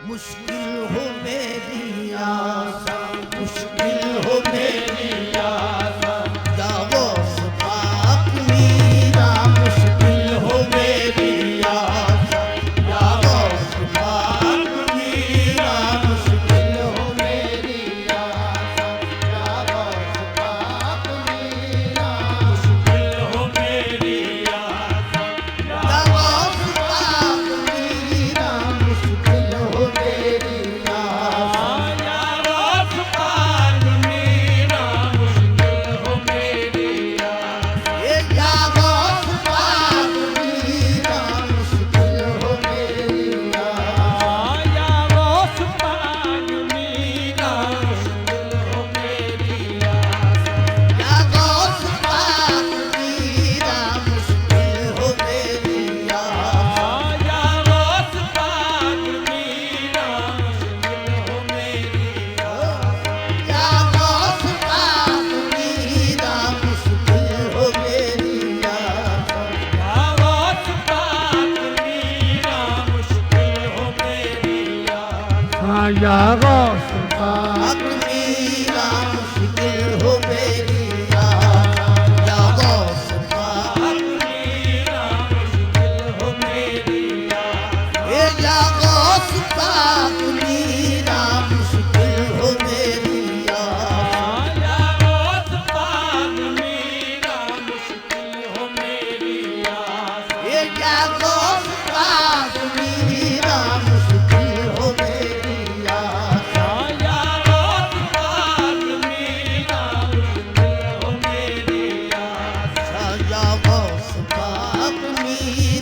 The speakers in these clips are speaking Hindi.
मुश्किल हो मेरी आशा, मुश्किल हो मेरी आशा, या गौस पाक मीरा, मुश्किल हो मेरी आशा, या गौस पाक मीरा, मुश्किल हो मेरी आशा, या गौस पाक मीरा, मुश्किल हो मेरी आशा, या गौस पाक मीरा, मुश्किल हो मेरी आशा, या गौस पाक मीरा, मुश्किल हो मेरी आशा, या गौस पाक मीरा, मुश्किल हो मेरी आशा, या गौस पाक मीरा, मुश्किल हो मेरी आशा, या गौस पाक मीरा, मुश्किल हो मेरी आशा, या गौस पाक मीरा, मुश्किल हो मेरी आशा, या गौस पाक मीरा, मुश्किल हो मेरी आशा, या गौस पाक मीरा, मुश्किल हो मेरी आशा, या गौस पाक पाक मीरा, मुश्किल हो मेरी आशा, या गौस पाक मीरा, मुश्किल हो मेरी आशा, या गौस पाक मीरा, मुश्किल हो मेरी आशा, या गौस पाक मीरा, मुश्किल हो मेरी आशा, या गौस पाक मीरा, मुश्किल हो मेरी आशा, या गौस पाक मीरा, मुश्किल हो मेरी आशा, या गौस पाक मीरा,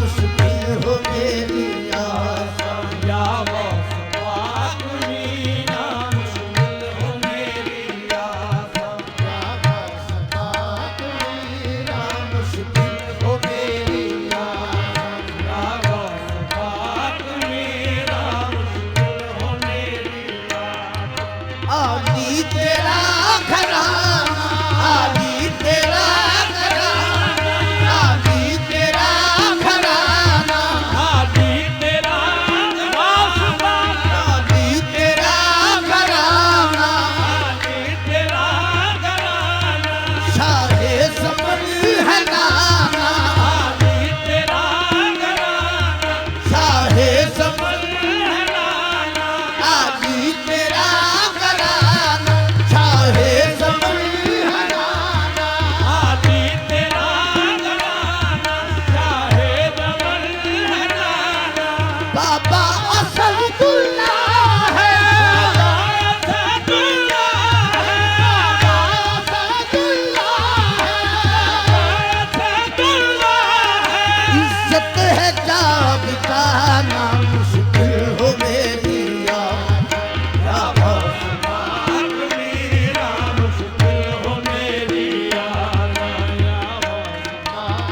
मुश्किल हो मेरी आशा, या गौस पाक मीरा, मुश्किल हो मेरी आशा, या गौस पाक मीरा, मुश्किल हो मेरी आशा, या गौस पाक मीरा, मुश्किल हो मेरी आशा। आदि तेरा घराना, आदि तेरा घराना, आदि तेरा घराना, आदि तेरा घराना, आदि तेरा घराना, आदि तेरा घराना, शाहे समर है नाना, आदि तेरा घराना, शाहे समर है नाना, आदि तेरा घराना, शाहे समर है नाना, आदि तेरा घराना, शाहे समर है नाना, बाबा असदुल्लाह है, बाबा असदुल्लाह है, बाबा असदुल्लाह है, बाबा असदुल्लाह है, इज्जत है क्या बिताना, मुश्किल हो मेरी आशा, या गौस पाक मीरा, मुश्किल हो मेरी आशा, या गौस पाक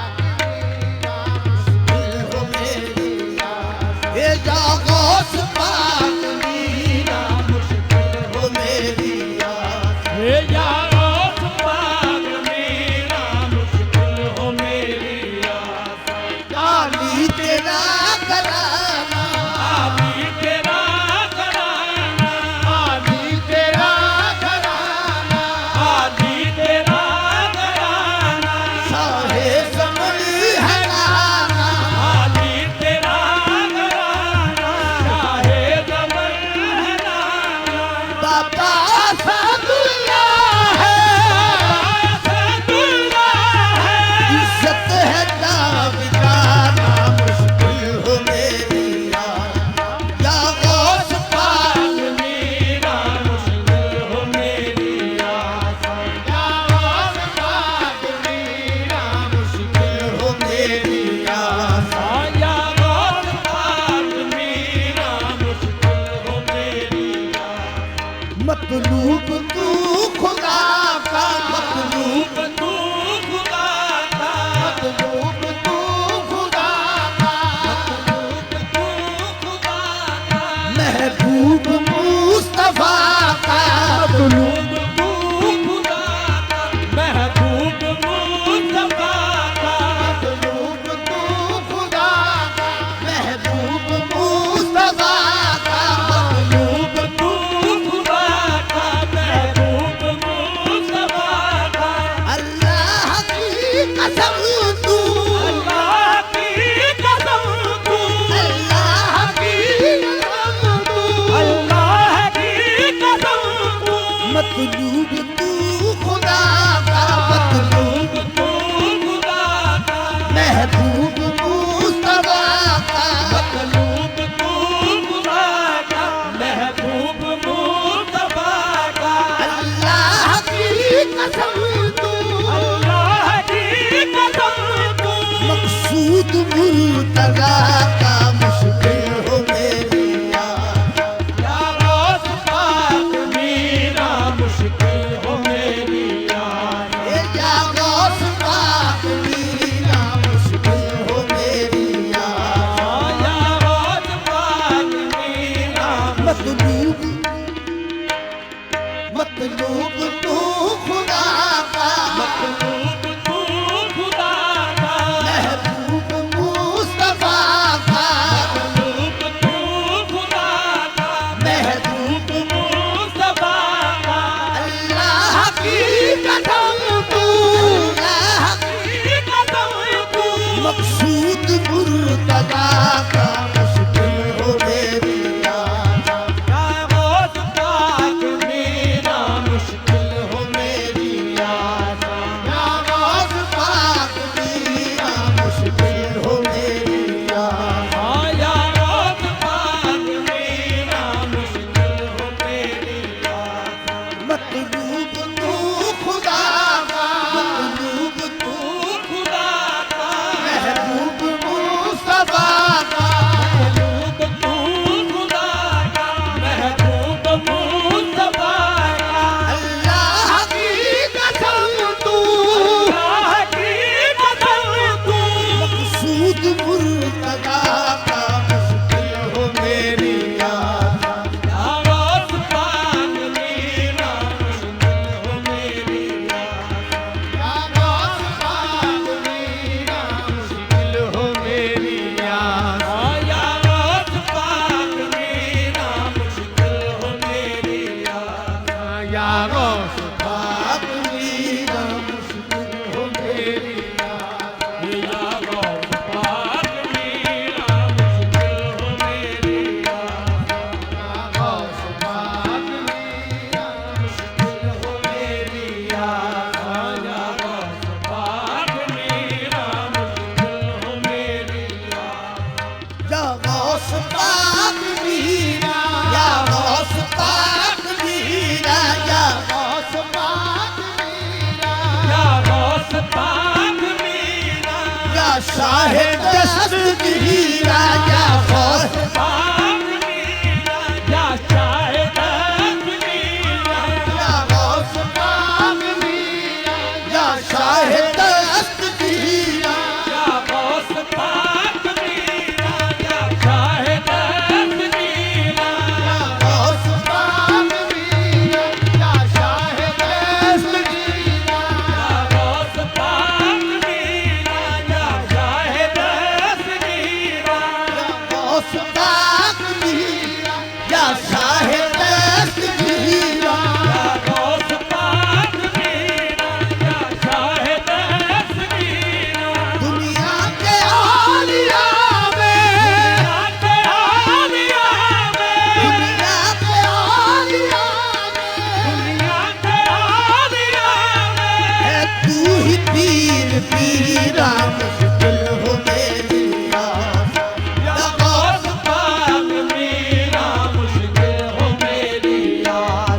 मीरा, मुश्किल हो मेरी आशा, या गौस पाक मीरा, मुश्किल हो मेरी आशा, या गौस पाक मीरा, मुश्किल हो मेरी आशा, आली तेरा घराना, आली तेरा घराना, आली तेरा घराना, आली तेरा घराना, शाहे समर है नाना, आली तेरा घराना, शाहे समर है नाना, बाबा असदुल्लाह है, बाबा असदुल्लाह है, इज्जत है क्या बिताना, मुश्किल हो मेरी आशा, या गौस पाक मीरा, मुश्किल हो मेरी आशा, या गौस पाक मीरा, मुश्किल हो मेरी आशा, या गौस पाक मीरा, मुश्किल हो मेरी आशा। मतलूब तू खुदा का, मतलूब तू खुदा का, मतलूब तू खुदा का, मतलूब तू खुदा का, महबूब मुस्तफा का, मतलूब तू खुदा का, महबूब मुस्तफा का, मतलूब तू खुदा का, महबूब मुस्तफा का, मुर्तजा का मुश्किल हो मेरी यार। या गौस पाक मीरा मुश्किल हो मेरी यार। या गौस पाक मीरा मुश्किल हो मेरी यार। या गौस पाक मीरा मतलूब मतलूब तू खुदा का, मतलूब तू खुदा का, महबूब मुस्तफा का, मतलूब तू खुदा का, महबूब मुस्तफा का। अल्लाह की कसम तू, अल्लाह की कसम तू, मकसूद मुर्तजा का मुश्किल हो मेरी यार। या गौस पाक मीरा मुश्किल हो मेरी यार। या गौस पाक मीरा मुश्किल हो मेरी यार। या गौस पाक मीरा मुश्किल हो मेरी यार। मतलूब तू खुदा का, मतलूब तू खुदा का, महबूब मुस्तफा का, महबूब तू खुदा का, महबूब मुस्तफा का। अल्लाह की कसम तू, अल्लाह की कसम तू, मकसूद मुर्तजा का मुश्किल हो मेरी यार। या गौस पाक मीरा मुश्किल हो मेरी यार। या गौस पाक मीरा मुश्किल हो मेरी यार। या गौस पाक मीरा मुश्किल हो मेरी यार। या गौस पाक मीरा मुश्किल हो मेरी यार। या गौस पाक मीरा मुश्किल हो मेरी यार। या गौस पाक मीरा मुश्किल हो मेरी यार। या गौस पाक मीरा मुश्किल हो मेरी यार। या गौस पाक मीरा, या गौस पाक मीरा, या गौस पाक मीरा, या गौस पाक मीरा, या शाह दस्तगीरा, या गौस पाक मीरा, या शाह दस्तगीरा, या गौस पाक मीरा, या शाह दस्तगीरा, या गौस पाक मीरा, या शाह दस्तगीरा, या गौस पाक मीरा, या शाह दस्तगीरा, या गौस पाक मीरा, या शाह दस्तगीरा, गौस पाक मीरा, या शाह दस्तगीरा, या गौस पाक मीरा, या शाह दस्तगीरा। दुनिया के औलिया में, आते आलिया में, दुनिया के औलिया में, दुनिया के आलिया में, है तू ही पीर पीरा मुश्किल हो मेरी यार। या गौस पाक मीरा मुश्किल हो मेरी यार।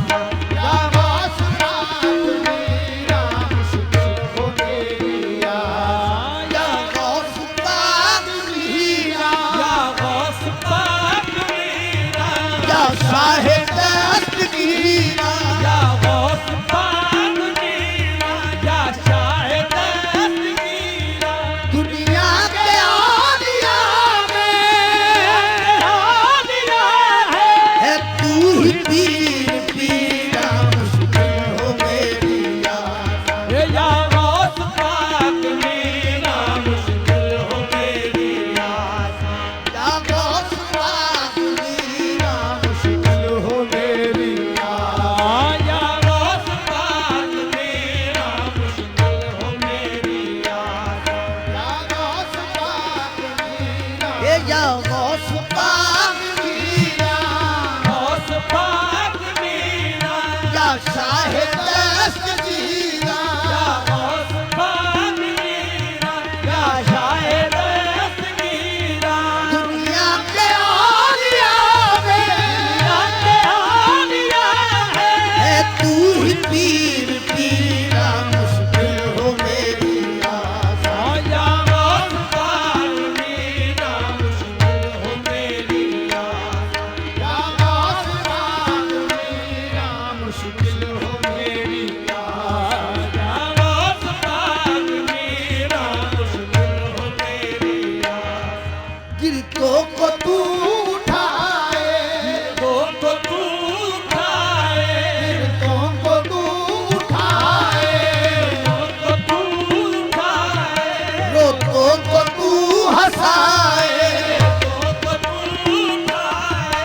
या गौस पाक मीरा मुश्किल हो मेरी यार। या गौस पाक मीरा, या गौस पाक मीरा, या शाह दस्तगीरा, या गौस पाक मीरा, या शाह दस्तगीरा। दुनिया के औलिया में, आलिया है, है तू ही पीर पीरा मुश्किल हो मेरी यार। या गौस पाक मीरा मुश्किल हो मेरी यार। या गौस पाक मीरा मुश्किल हो मेरी यार। या गौस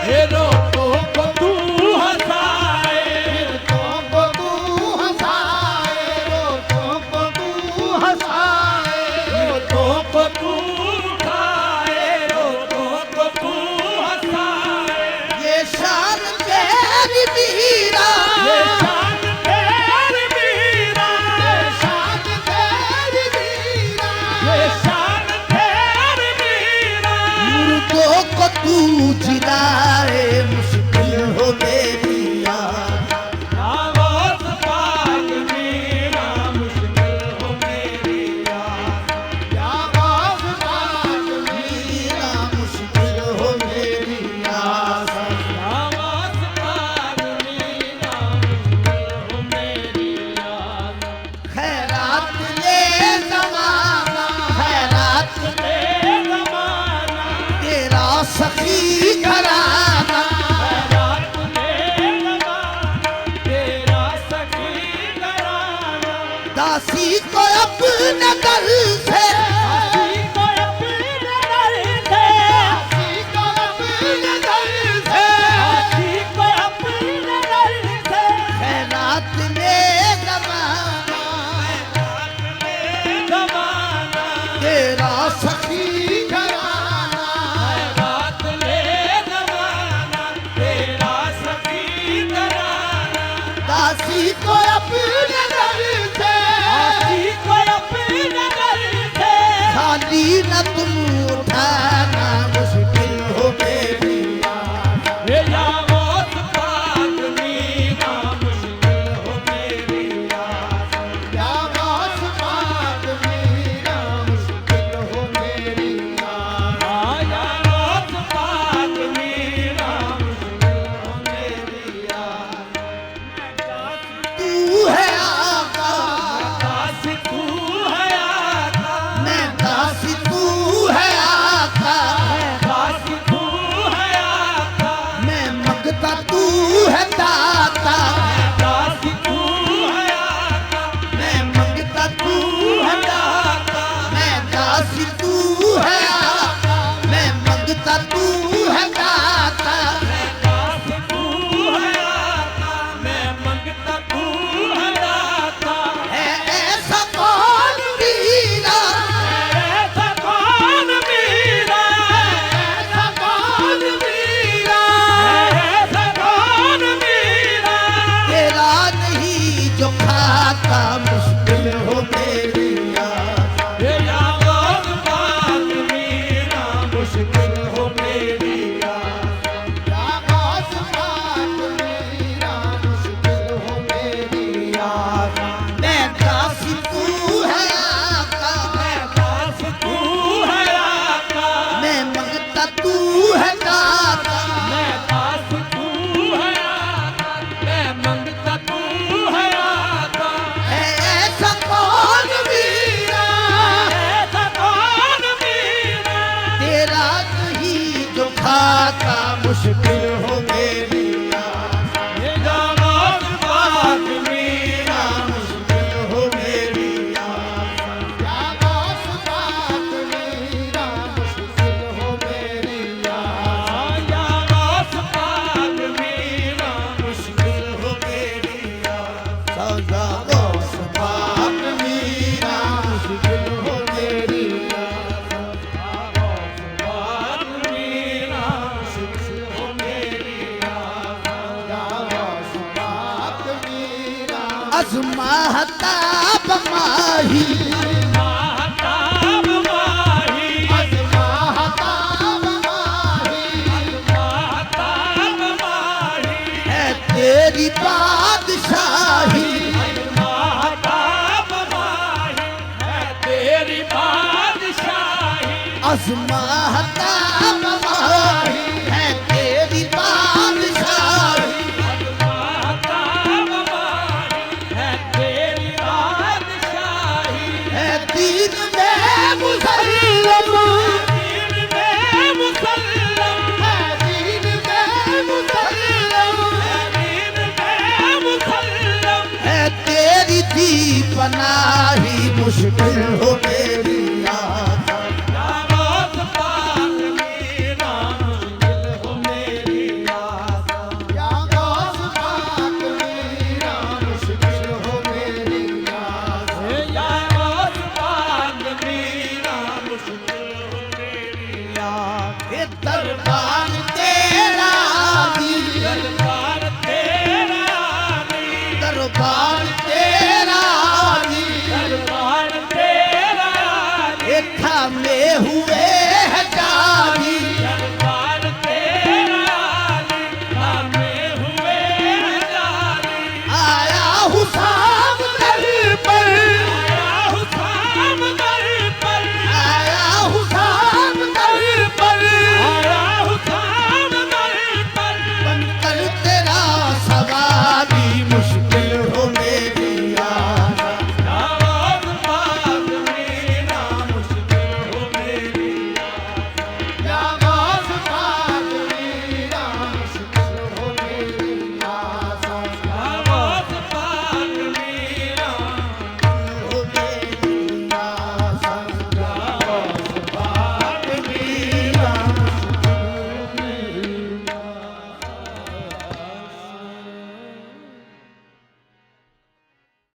हे रोतों को तू हंसाए, रोतों को तू हंसाए, रोतों को तू हंसाए, रोतों को तू उठाए, रोतों को तू हंसाए। ये शान तेरी मीरा, ये शान तेरी मीरा, ये शान तेरी मीरा, ये शान तेरी मीरा। मुर्दों को तू जिलाए, मुश्किल हो मेरी यार। आवाज़ पाक मीरा, मुश्किल हो मेरी यार। आवाज़ पाक मीरा, मुश्किल हो मेरी यार। आवाज़ पाक मीरा, मुश्किल हो मेरी यार। खैरात ले ज़माना, खैरात ले ज़माना, तेरा सखी घराना, खैरात ले ज़माना, तेरा सखी घराना। दासी को अपने दर से, दासी को अपने दर से, दासी को अपने दर से, दासी को अपने दर से। खैरात ले ज़माना, ज़माना, तेरा सखी घराना, खैरात ले ज़माना, तेरा सखी घराना। दासी को अपने दर से, दासी को अपने दर से, खाली न तुम उठाना, मुश्किल हो मेरी यार। ये आवाज़ पाक मीरा, मुश्किल हो मेरी यार। आवाज़ पाक मीरा, मुश्किल हो मेरी यार। आवाज़ पाक मीरा, मुश्किल हो मेरी यार। तू है आका, दासी तू है आका, मैं दासी तू है आका, दासी तू है आका, मैं मंगता तू है दाता, दासी तू है आका, मैं मंगता तू है दाता, मैं दासी तू है आका, मैं मंगता तू है दाता। दासी तू है आका, मैं मंगता तू है दाता। है ऐसा कौन मीरा, ऐसा कौन मीरा, ऐसा कौन मीरा, ऐसा कौन मीरा। तेरा नहीं जो खाता, मुश्किल हो मेरी यार। ये आवाज़ पाक मीरा, मुश्किल हो मेरी यार। आवाज़ पाक मीरा, मुश्किल हो मेरी यार। मैं दासी तू है आका, दासी तू है आका, मैं मंगता तू है दाता, मैं दासी तू है आका, मैं मंगता तू है आका। है ऐसा कौन मीरा, ऐसा कौन मीरा, तेरा नहीं जो खाता, मुश्किल हो मेरी यार। ये आवाज़ पाक मीरा, मुश्किल हो मेरी यार। आवाज़ पाक मीरा, मुश्किल हो मेरी यार। आवाज़ पाक मीरा, मुश्किल हो मेरी यार। सदा गौस पाक मीरा, मुश्किल हो मेरी यार। पाक मीरा, मुश्किल हो मेरी यार। गौस पाक मीरा, अज़माहताब माही, माहताब माही, अज़माहताब माही, माहताब माही, है तेरी बादशाही, माहताब माही, है तेरी बादशाही। अज़माहताब माही, है तेरी बादशाही। माहताब माही, है तेरी बादशाही। है दीन में मुसल्लम, दीन में मुसल्लम, है दीन में मुसल्लम, दीन में मुसल्लम। है तेरी दी पनाही, मुश्किल हो मेरी